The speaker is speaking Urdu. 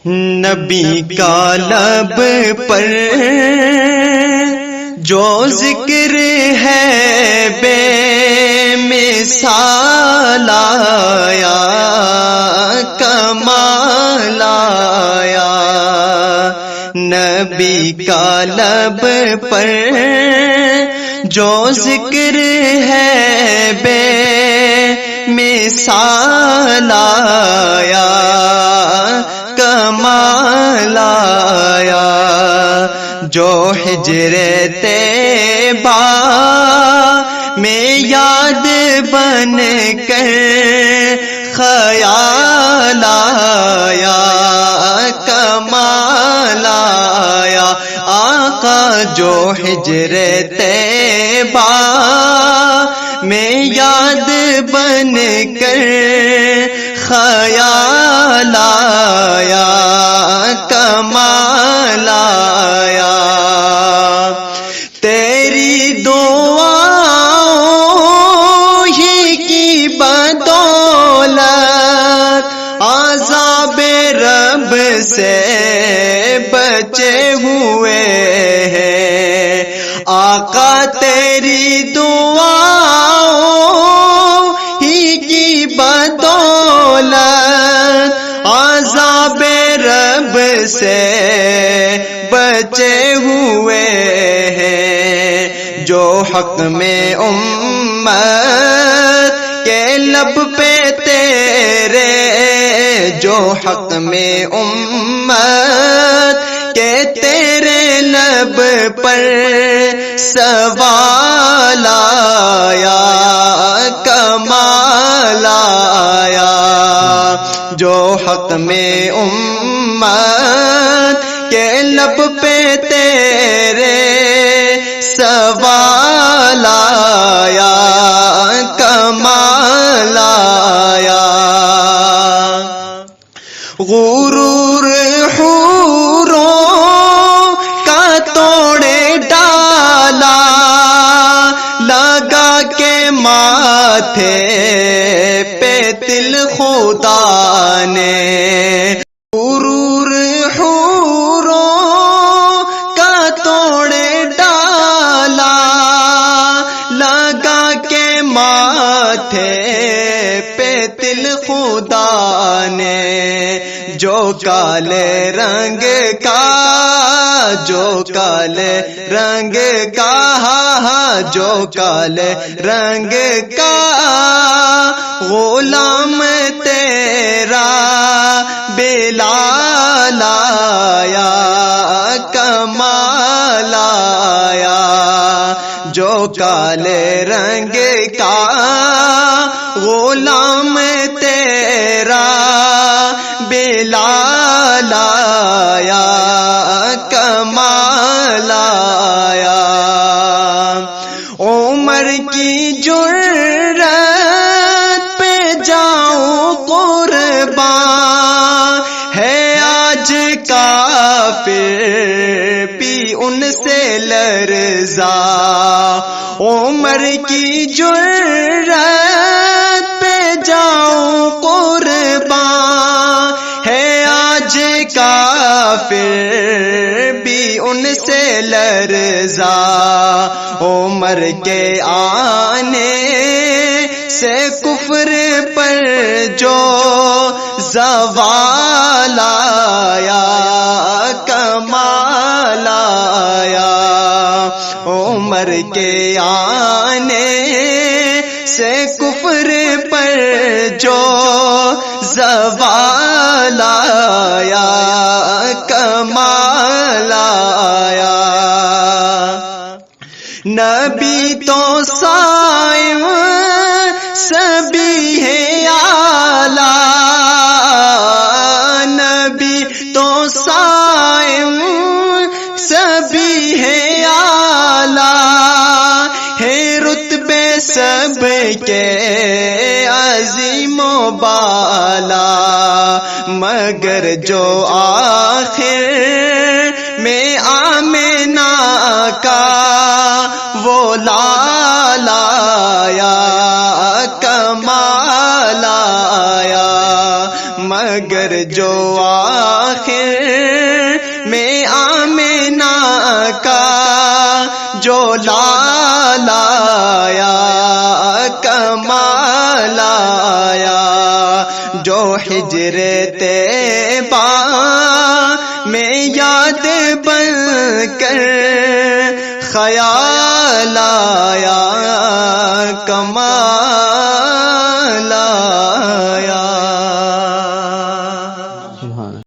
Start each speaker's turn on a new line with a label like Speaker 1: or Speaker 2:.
Speaker 1: نبی کا لب پر جو ذکر ہے بے مثال آیا، کمال آیا۔ نبی کا لب پر جو ذکر ہے بے مثال آیا، کمال آیا۔ جو ہجر طیبہ میں یاد بن کر خیال آیا، کمال آیا۔ آقا جو ہجر طیبہ میں یاد بن کر خیال آیا، کمال آیا۔ تیری دعاؤں ہی کی بدولت عذاب رب سے بچے ہوئے ہیں۔ آقا تیری دعاؤں ہی کی بدولت عذاب رب سے بچے ہوئے ہیں۔ جو حق میں امت کے لب پہ تیرے، جو حق میں امت کے تیرے لب پر سوال آیا، کمال آیا۔ جو حق میں امت کے لب پہ تیرے سوال آیا، کمال آیا۔ غرور حوروں کا توڑے ڈالا، لگا کے ماتھے پہ تل خدا نے۔ غرور حوروں کا توڑے ڈالا، لگا کے ماتھے پہ تل خدا نے۔ جو کالے رنگ کا، جو کالے رنگ کا، جو کالے رنگ کا غلام تیرا بلال آیا، کمال آیا۔ جو کالے رنگ کا غلام تیرا بلال آیا، کمال آیا۔ عمر کی جرات پہ جاؤں قربان، ہے آج کافر بھی ان سے لرزا۔ عمر کی جرات پہ جاؤں قربان، ہے آج کافر بھی ان سے لرزا۔ عمر کے آنے سے کفر پر جو زوال آیا، کمال آیا۔ عمر کے آنے سے کفر پر جو زوال آیا، کمال آیا۔ نبی تو صائم سبھی ہے اعلیٰ، نبی تو صائم سبھی ہے اعلیٰ، ہے رتبے سب کے عظیم و بالا۔ مگر جو آخر میں آمنہ کا وہ لال آیا، کمال آیا۔ مگر جو آخر میں آمنہ کا جو لال آیا کمال آیا، جو ہجر طیبہ میں یاد بن کر خیال آیا،